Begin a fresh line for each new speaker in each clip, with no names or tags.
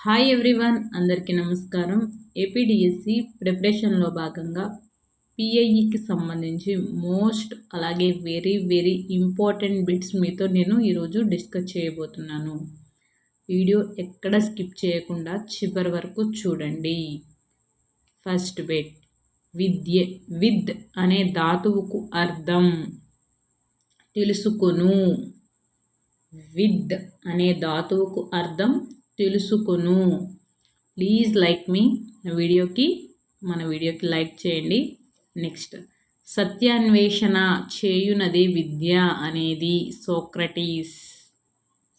Hi everyone, అందరికీ నమస్కారం. APDSC ప్రిపరేషన్లో భాగంగా పిఐఈకి సంబంధించి అలాగే వెరీ వెరీ ఇంపార్టెంట్ బిట్స్ మీతో నేను ఈరోజు డిస్కస్ చేయబోతున్నాను. వీడియో ఎక్కడ స్కిప్ చేయకుండా చివరి వరకు చూడండి. ఫస్ట్ బిట్, విద్ అనే ధాతువుకు అర్థం తెలుసుకొను. విద్ అనే ధాతువుకు అర్థం తెలుసుకొను. ప్లీజ్ లైక్ మీ మన వీడియోకి లైక్ చేయండి. నెక్స్ట్, సత్యాన్వేషణ చేయునది విద్య అనేది సోక్రటీస్.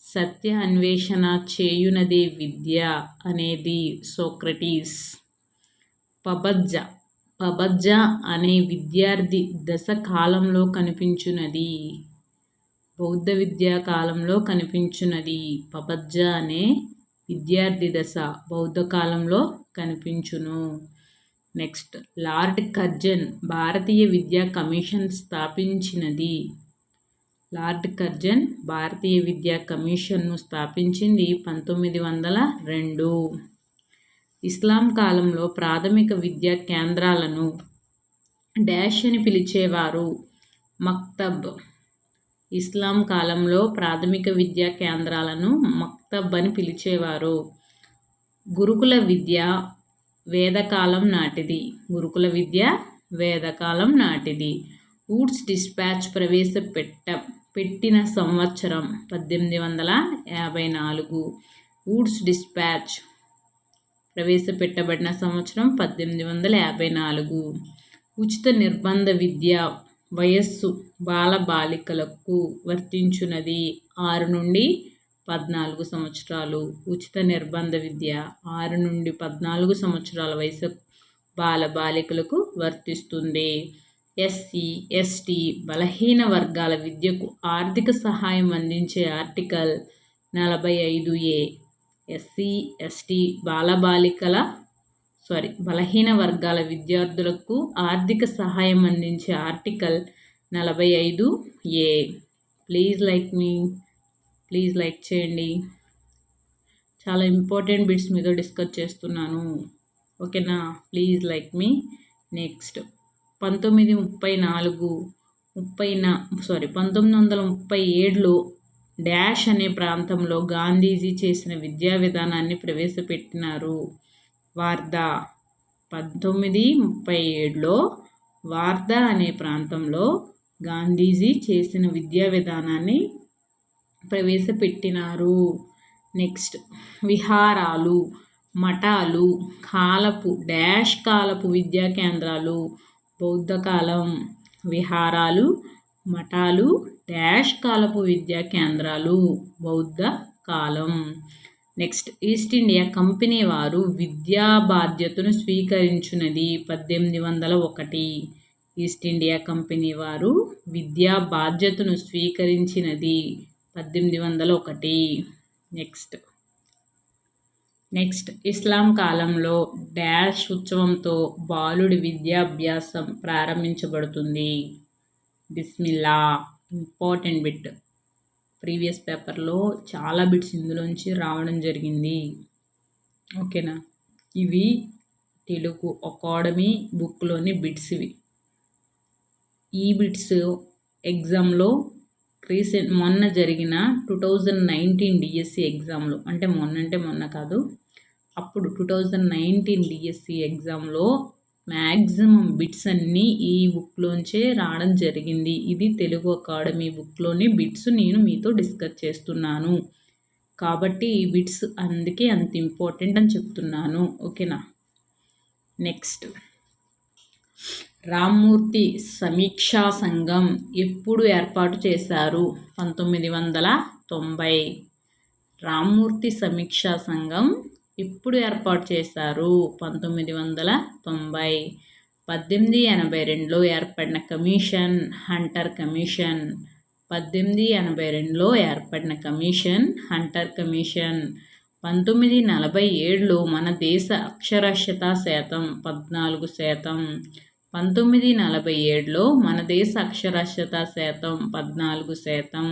సత్య అన్వేషణ చేయునది విద్య అనేది సోక్రటీస్. పబజ్జ అనే విద్యార్థి దశ కాలంలో కనిపించునది. బౌద్ధ విద్యా కాలంలో కనిపించునది. పబజ్జ అనే విద్యార్థి దశ బౌద్ధ కాలంలో కనిపించును. నెక్స్ట్, లార్డ్ కర్జన్ భారతీయ విద్యా కమిషన్ స్థాపించినది. లార్డ్ కర్జన్ భారతీయ విద్యా కమిషన్ను స్థాపించింది 1902. ఇస్లాం కాలంలో ప్రాథమిక విద్యా కేంద్రాలను డాష్ అని పిలిచేవారు. మక్తబ్. ఇస్లాం కాలంలో ప్రాథమిక విద్యా కేంద్రాలను మక్తబ్ అని పిలిచేవారు. గురుకుల విద్య వేదకాలం నాటిది. గురుకుల విద్య వేదకాలం నాటిది. వుడ్స్ డిస్పాచ్ పెట్టిన సంవత్సరం 1854. వుడ్స్ డిస్పాచ్ ప్రవేశపెట్టబడిన సంవత్సరం 1854. ఉచిత నిర్బంధ విద్య వయస్సు బాలబాలికలకు వర్తించునది. 6 నుండి 14 సంవత్సరాలు. ఉచిత నిర్బంధ విద్య 6 నుండి 14 సంవత్సరాల వయసు బాలబాలికలకు వర్తిస్తుంది. ఎస్సీ, ఎస్టీ బలహీన వర్గాల విద్యకు ఆర్థిక సహాయం అందించే ఆర్టికల్ 45A. ఎస్సీ, ఎస్టీ బలహీన వర్గాల విద్యార్థులకు ఆర్థిక సహాయం అందించే ఆర్టికల్ 45A. ప్లీజ్ లైక్ చేయండి. చాలా ఇంపార్టెంట్ బిట్స్ మీతో డిస్కస్ చేస్తున్నాను, ఓకేనా? Please like me. నెక్స్ట్, 1937లో డాష్ అనే ప్రాంతంలో గాంధీజీ చేసిన విద్యా విధానాన్ని ప్రవేశపెట్టినారు. వార్ధా. 1937లో వార్ధా అనే ప్రాంతంలో గాంధీజీ చేసిన విద్యా విధానాన్ని ప్రవేశపెట్టినారు. నెక్స్ట్, విహారాలు, మఠాలు కాలపు విద్యా కేంద్రాలు. బౌద్ధ కాలం. విహారాలు, మఠాలు కాలపు విద్యా కేంద్రాలు. బౌద్ధ కాలం. నెక్స్ట్, ఈస్ట్ ఇండియా కంపెనీ వారు విద్యా బాధ్యతను స్వీకరించునది 1801. ఈస్ట్ ఇండియా కంపెనీ వారు విద్యా బాధ్యతను స్వీకరించినది 1801. నెక్స్ట్, ఇస్లాం కాలంలో డాష్ ఉత్సవంతో బాలుడి విద్యాభ్యాసం ప్రారంభించబడుతుంది. బిస్మిల్లా. Important bit. ప్రీవియస్ పేపర్లో చాలా బిట్స్ ఇందులోంచి రావడం జరిగింది, ఓకేనా? ఇవి తెలుగు అకాడమీ బుక్లోని బిట్స్. ఈ బిట్స్ ఎగ్జామ్లో మొన్న జరిగిన 2019 డిఎస్సి ఎగ్జామ్లో, అంటే మొన్న కాదు, అప్పుడు 2019 డిఎస్సి ఎగ్జామ్లో మ్యాక్సిమం బిట్స్ అన్నీ ఈ బుక్లోంచే రావడం జరిగింది. ఇది తెలుగు అకాడమీ బుక్లోని బిట్స్ నేను మీతో డిస్కస్ చేస్తున్నాను కాబట్టి ఈ బిట్స్ అందుకే అంత ఇంపార్టెంట్ అని చెప్తున్నాను, ఓకేనా? నెక్స్ట్, రామ్మూర్తి సమీక్షా సంఘం ఎప్పుడు ఏర్పాటు చేశారు? 1990. రామ్మూర్తి సమీక్షా సంఘం ఎప్పుడు ఏర్పాటు చేశారు? 1990. 1882లో ఏర్పడిన కమిషన్ హంటర్ కమిషన్. 1882లో ఏర్పడిన కమిషన్ హంటర్ కమిషన్. 1947లో మన దేశ అక్షరాస్యత శాతం 14%. 1947లో మన దేశ అక్షరాస్యత శాతం 14%.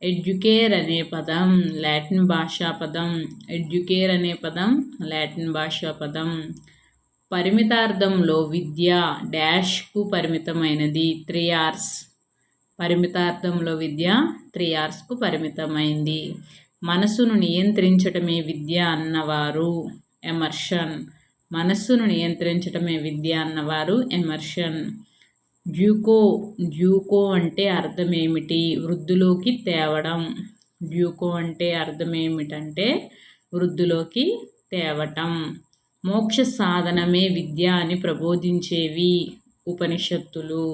ఎడ్యుకేర్ అనే పదం లాటిన్ భాషా పదం. ఎడ్యుకేర్ అనే పదం లాటిన్ భాషా పదం. పరిమితార్థంలో విద్య డాష్కు పరిమితమైనది 3 hours. పరిమితార్థంలో విద్య 3 hoursకు పరిమితమైంది. మనసును నియంత్రించటమే విద్య అన్నవారు ఎమర్షన్. మనస్సును నియంత్రించటమే విద్య అన్నవారు ఎమర్షన్. డ్యూకో అంటే అర్థం ఏమిటి? వృద్ధిలోకి తేవడం. డ్యూకో అంటే అర్థం ఏమిటంటే వృద్ధిలోకి తేవటం. మోక్ష సాధనమే విద్య అని ప్రబోధించేవి ఉపనిషత్తులు.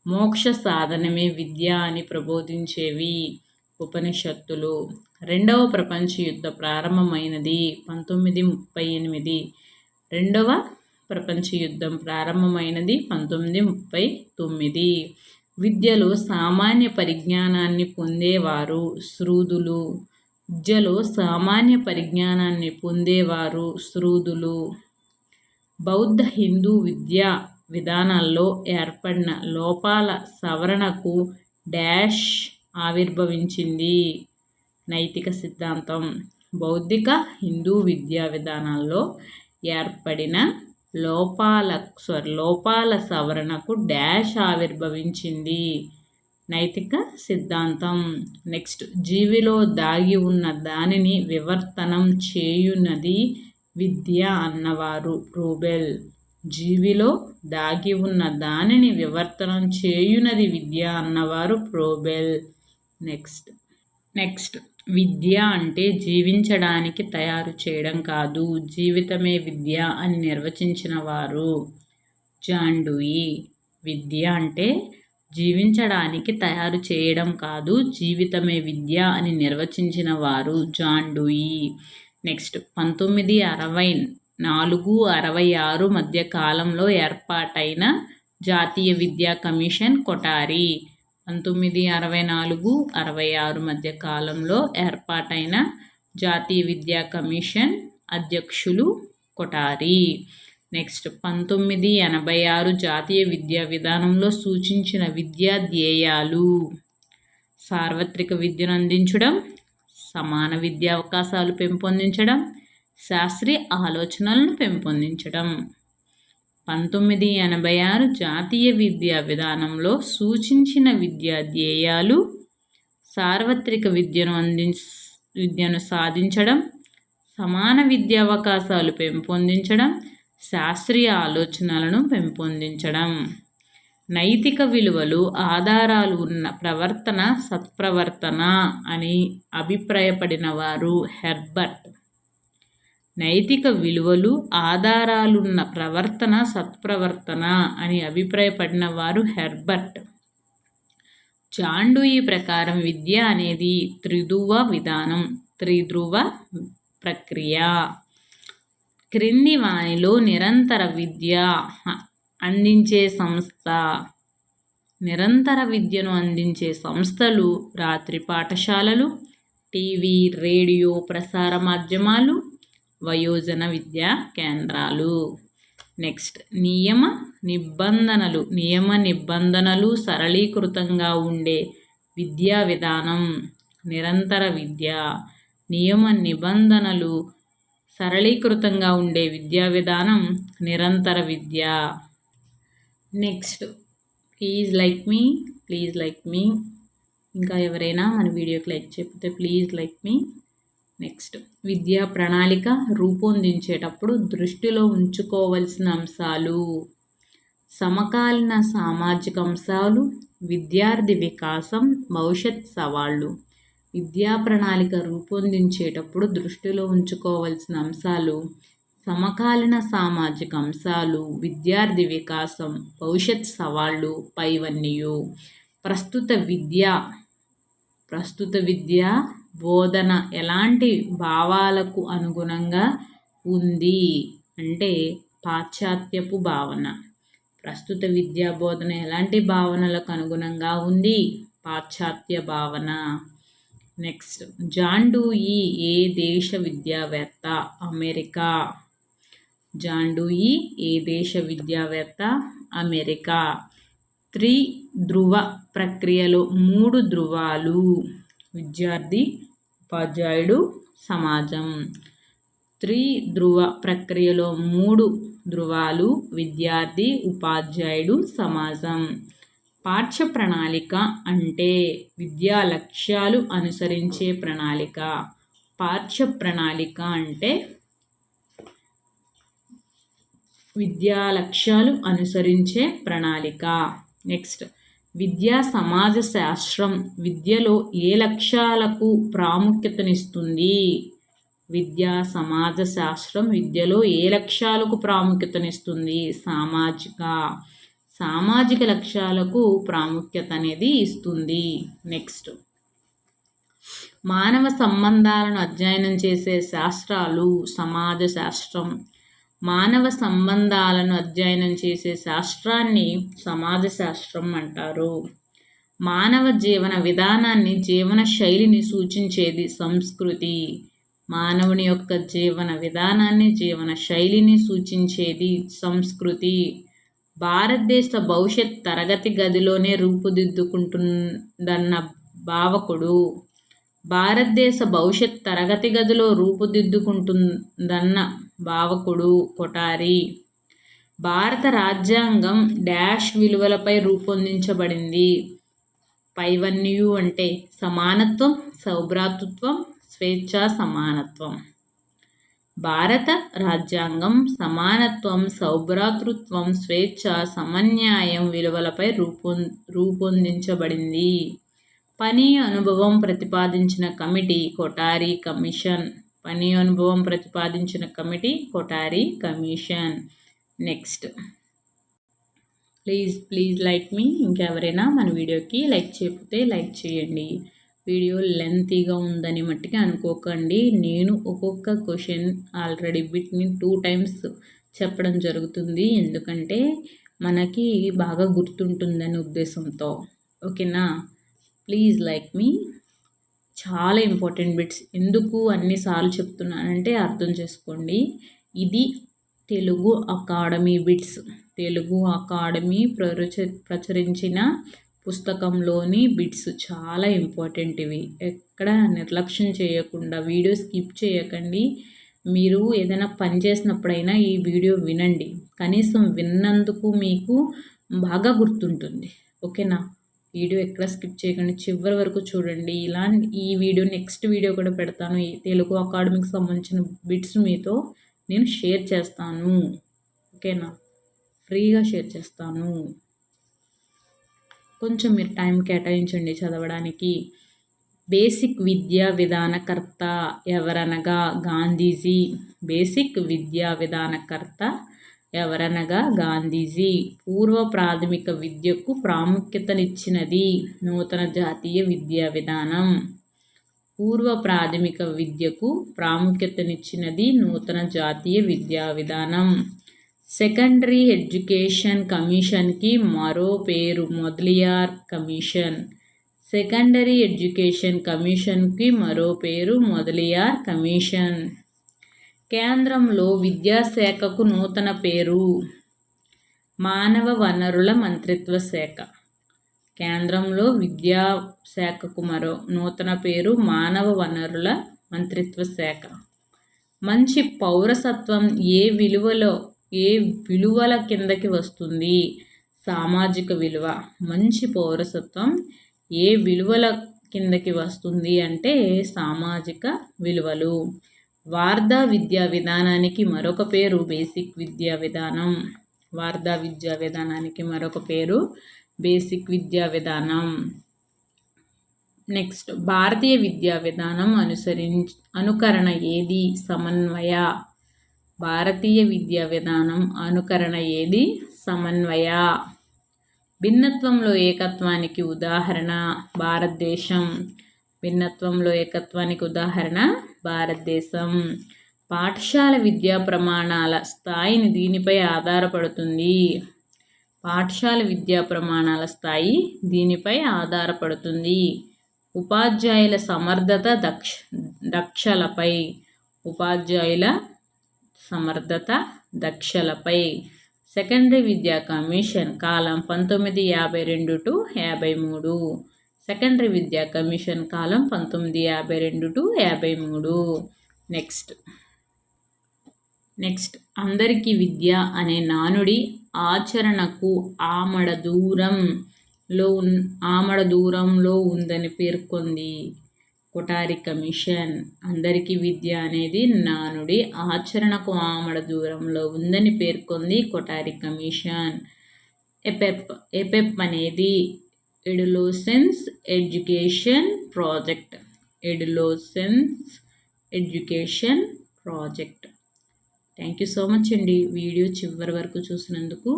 మోక్ష సాధనమే విద్య అని ప్రబోధించేవి ఉపనిషత్తులు. రెండవ ప్రపంచ యుద్ధం ప్రారంభమైనది 1938. రెండవ ప్రపంచ యుద్ధం ప్రారంభమైనది 1939. విద్యలో సామాన్య పరిజ్ఞానాన్ని పొందేవారు శూద్రులు. విద్యలో సామాన్య పరిజ్ఞానాన్ని పొందేవారు శూద్రులు. బౌద్ధ హిందూ విద్యా విధానాల్లో ఏర్పడిన లోపాల సవరణకు డాష్ ఆవిర్భవించింది నైతిక సిద్ధాంతం. బౌద్ధిక హిందూ విద్యా విధానాల్లో ఏర్పడిన లోపాల సవరణకు డాష్ ఆవిర్భవించింది నైతిక సిద్ధాంతం. నెక్స్ట్, జీవిలో దాగి ఉన్న దానిని వివర్తనం చేయునది విద్య అన్నవారు ఫ్రోబెల్. జీవిలో దాగి ఉన్న దానిని వివర్తనం చేయునది విద్య అన్నవారు ఫ్రోబెల్. నెక్స్ట్ విద్య అంటే జీవించడానికి తయారు చేయడం కాదు, జీవితమే విద్య అని నిర్వచించిన వారు జాన్ డ్యూయి. విద్య అంటే జీవించడానికి తయారు చేయడం కాదు, జీవితమే విద్య అని నిర్వచించిన వారు జాన్ డ్యూయి. నెక్స్ట్, 1964-66 మధ్య కాలంలో ఏర్పాటైన జాతీయ విద్యా కమిషన్ కొఠారి. 1964-66 మధ్య కాలంలో ఏర్పాటైన జాతీయ విద్యా కమిషన్ అధ్యక్షులు కొఠారి. నెక్స్ట్, 1986 జాతీయ విద్యా విధానంలో సూచించిన విద్యా ధ్యేయాలు: సార్వత్రిక విద్యను అందించడం, సమాన విద్యా అవకాశాలు పెంపొందించడం, శాస్త్రీయ ఆలోచనలను పెంపొందించడం. 1986 జాతీయ విద్యా విధానంలో సూచించిన విద్యా ధ్యేయాలు: సార్వత్రిక విద్యను సాధించడం, సమాన విద్యా అవకాశాలు పెంపొందించడం, శాస్త్రీయ ఆలోచనలను పెంపొందించడం. నైతిక విలువలు ఆధారాలు ఉన్న ప్రవర్తన సత్ప్రవర్తన అని అభిప్రాయపడిన వారు హెర్బర్ట్. నైతిక విలువలు ఆధారాలున్న ప్రవర్తన సత్ప్రవర్తన అని అభిప్రాయపడిన వారు హెర్బర్ట్. జాన్ డ్యూయి ప్రకారం విద్య అనేది త్రిధ్రువ విధానం, త్రిధ్రువ ప్రక్రియ. క్రింది వానిలో నిరంతర విద్య అందించే సంస్థ. నిరంతర విద్యను అందించే సంస్థలు రాత్రి పాఠశాలలు, టీవీ రేడియో ప్రసార మాధ్యమాలు, వయోజన విద్యా కేంద్రాలు. నెక్స్ట్, నియమ నిబంధనలు సరళీకృతంగా ఉండే విద్యా విధానం నిరంతర విద్య. నియమ నిబంధనలు సరళీకృతంగా ఉండే విద్యా విధానం నిరంతర విద్య. నెక్స్ట్, ప్లీజ్ లైక్ మీ. ఇంకా ఎవరైనా మన వీడియోకి లైక్ చేయకపోతే ప్లీజ్ లైక్ మీ. నెక్స్ట్, విద్యా ప్రణాళిక రూపొందించేటప్పుడు దృష్టిలో ఉంచుకోవలసిన అంశాలు: సమకాలీన సామాజిక అంశాలు, విద్యార్థి వికాసం, భవిష్యత్ సవాళ్ళు. విద్యా ప్రణాళిక రూపొందించేటప్పుడు దృష్టిలో ఉంచుకోవలసిన అంశాలు: సమకాలీన సామాజిక అంశాలు, విద్యార్థి వికాసం, భవిష్యత్ సవాళ్ళు పైవన్నీయు. ప్రస్తుత విద్యా బోధన ఎలాంటి భావాలకు అనుగుణంగా ఉంది అంటే పాశ్చాత్యపు భావన. ప్రస్తుత విద్యా బోధన ఎలాంటి భావనలకు అనుగుణంగా ఉంది? పాశ్చాత్య భావన. నెక్స్ట్, జాన్ డ్యూయి ఏ దేశ విద్యావేత్త? అమెరికా. జాన్ డ్యూయి ఏ దేశ విద్యావేత్త? అమెరికా. త్రిధ్రువ ప్రక్రియలో 3 ధ్రువాలు: విద్యార్థి, ఉపాధ్యాయుడు, సమాజం. త్రిధ్రువ ప్రక్రియలో 3 ధ్రువాలు విద్యార్థి, ఉపాధ్యాయుడు, సమాజం. పాఠ్య ప్రణాళిక అంటే విద్యా లక్ష్యాలు అనుసరించే ప్రణాళిక. పాఠ్య ప్రణాళిక అంటే విద్యా లక్ష్యాలు అనుసరించే ప్రణాళిక. నెక్స్ట్ విద్యా సమాజ శాస్త్రం విద్యలో ఏ లక్ష్యాలకు ప్రాముఖ్యతనిస్తుంది? విద్యా సమాజ శాస్త్రం విద్యలో ఏ లక్ష్యాలకు ప్రాముఖ్యతనిస్తుంది? సామాజిక లక్ష్యాలకు ప్రాముఖ్యత అనేది ఇస్తుంది. నెక్స్ట్ మానవ సంబంధాలను అధ్యయనం చేసే శాస్త్రాలు సమాజ శాస్త్రం. మానవ సంబంధాలను అధ్యయనం చేసే శాస్త్రాన్ని సమాజ శాస్త్రం అంటారు. మానవ జీవన విధానాన్ని, జీవన శైలిని సూచించేది సంస్కృతి. మానవుని యొక్క జీవన విధానాన్ని, జీవన శైలిని సూచించేది సంస్కృతి. భారతదేశ భవిష్యత్ తరగతి గదిలోనే రూపుదిద్దుకుంటుందన్న భావకుడు. భారతదేశ భవిష్యత్ తరగతి గదిలో రూపుదిద్దుకుంటుందన్న భావకుడు కొఠారి. భారత రాజ్యాంగం డాష్ విలువలపై రూపొందించబడింది. పైవన్యు అంటే సమానత్వం, సౌభ్రాతృత్వం, స్వేచ్ఛ, సమానత్వం. భారత రాజ్యాంగం సమానత్వం, సౌభ్రాతృత్వం, స్వేచ్ఛ, సమన్యాయం విలువలపై రూపొందించబడింది. పని అనుభవం ప్రతిపాదించిన కమిటీ కొఠారి కమిషన్. పని అనుభవం ప్రతిపాదించిన committee Kothari commission. Next please like me. ఇంకెవరైనా మన వీడియోకి లైక్ చేయకపోతే లైక్ చేయండి. వీడియో లెంతీగా ఉందని మట్టికి అనుకోకండి. నేను ఒక్కొక్క క్వశ్చన్ ఆల్రెడీ బిట్ని 2 times చెప్పడం జరుగుతుంది. ఎందుకంటే మనకి బాగా గుర్తుంటుందని ఉద్దేశంతో. ఓకేనా? ప్లీజ్ లైక్ మీ. చాలా ఇంపార్టెంట్ బిట్స్. ఎందుకు అన్నిసార్లు చెప్తున్నానంటే అర్థం చేసుకోండి. ఇది Telugu academy bits. Telugu academy ప్రచురించిన పుస్తకంలోని బిట్స్ చాలా ఇంపార్టెంట్. ఇవి ఎక్కడ నిర్లక్ష్యం చేయకుండా వీడియో స్కిప్ చేయకండి. మీరు ఏదైనా పని చేసినప్పుడైనా ఈ వీడియో వినండి. కనీసం విన్నందుకు మీకు బాగా గుర్తుంటుంది. ఓకేనా? వీడియో ఎక్కడ స్కిప్ చేయకండి, చివరి వరకు చూడండి. ఈ వీడియో నెక్స్ట్ వీడియో కూడా పెడతాను. ఈ తెలుగు అకాడమీకి సంబంధించిన బిట్స్ మీతో నేను షేర్ చేస్తాను. ఓకేనా? ఫ్రీగా షేర్ చేస్తాను. కొంచెం మీరు టైం కేటాయించండి చదవడానికి. బేసిక్ విద్యా విధానకర్త ఎవరనగా గాంధీజీ. బేసిక్ విద్యా విధానకర్త ఎవరనగా గాంధీజీ. పూర్వ ప్రాథమిక విద్యకు ప్రాముఖ్యతనిచ్చినది నూతన జాతీయ విద్యా విధానం. పూర్వ ప్రాథమిక విద్యకు ప్రాముఖ్యతనిచ్చినది నూతన జాతీయ విద్యా విధానం. సెకండరీ ఎడ్యుకేషన్ కమిషన్కి మరో పేరు మొదలియార్ కమిషన్. సెకండరీ ఎడ్యుకేషన్ కమిషన్కి మరో పేరు మొదలియార్ కమిషన్. కేంద్రంలో విద్యాశాఖకు నూతన పేరు మానవ వనరుల మంత్రిత్వ శాఖ. కేంద్రంలో విద్యాశాఖకు మరో నూతన పేరు మానవ వనరుల మంత్రిత్వ శాఖ. మంచి పౌరసత్వం ఏ విలువల కిందకి వస్తుంది? సామాజిక విలువ. మంచి పౌరసత్వం ఏ విలువల కిందకి వస్తుంది అంటే సామాజిక విలువలు. వార్ధా విద్యా విధానానికి మరొక పేరు బేసిక్ విద్యా విధానం. వార్ధా విద్యా విధానానికి మరొక పేరు బేసిక్ విద్యా విధానం. నెక్స్ట్ భారతీయ విద్యా విధానం అనుకరణ ఏది? సమన్వయ. భారతీయ విద్యా విధానం అనుకరణ ఏది? సమన్వయ. భిన్నత్వంలో ఏకత్వానికి ఉదాహరణ భారతదేశం. భిన్నత్వంలో ఏకత్వానికి ఉదాహరణ భారతదేశం. పాఠశాల విద్యా ప్రమాణాల స్థాయిని దీనిపై ఆధారపడుతుంది. పాఠశాల విద్యా ప్రమాణాల స్థాయి దీనిపై ఆధారపడుతుంది. ఉపాధ్యాయుల సమర్థత దక్షలపై. ఉపాధ్యాయుల సమర్థత దక్షలపై. సెకండరీ విద్యా కమిషన్ కాలం 1952 to 53. సెకండరీ విద్యా కమిషన్ కాలం 1952 టు 53. నెక్స్ట్ అందరికీ విద్య అనే నానుడి ఆచరణకు ఆమడ దూరంలో ఉందని పేర్కొంది కొఠారి కమిషన్. అందరికీ విద్య అనేది నానుడి ఆచరణకు ఆమడ దూరంలో ఉందని పేర్కొంది కొఠారి కమిషన్. ఎపెప్ అనేది adolescence education project. Thank you so much అండి వీడియో చివరి వరకు చూసినందుకు.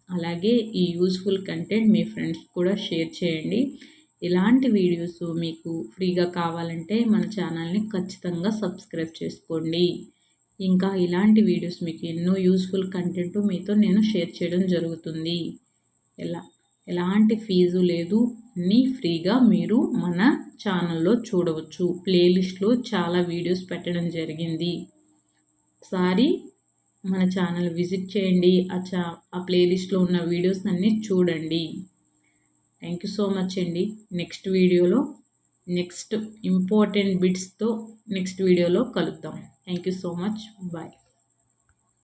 అలాగే ఈ యూస్ఫుల్ కంటెంట్ మీ ఫ్రెండ్స్ కూడా షేర్ చేయండి. ఇలాంటి వీడియోస్ మీకు ఫ్రీగా కావాలంటే మన ఛానల్ని ఖచ్చితంగా సబ్స్క్రైబ్ చేసుకోండి. ఇంకా ఇలాంటి వీడియోస్ మీకు ఎన్నో యూస్ఫుల్ కంటెంట్ మీతో నేను షేర్ చేయడం జరుగుతుంది. ఎలాంటి ఫీజు లేదు, అన్నీ ఫ్రీగా మీరు మన ఛానల్లో చూడవచ్చు. ప్లేలిస్ట్లో చాలా వీడియోస్ పెట్టడం జరిగింది. ఒకసారి మన ఛానల్ విజిట్ చేయండి. ఆ ప్లేలిస్ట్లో ఉన్న వీడియోస్ అన్నీ చూడండి. థ్యాంక్ యూ సో మచ్ అండి. నెక్స్ట్ ఇంపార్టెంట్ బిట్స్తో నెక్స్ట్ వీడియోలో కలుద్దాం. Thank you so much. Bye.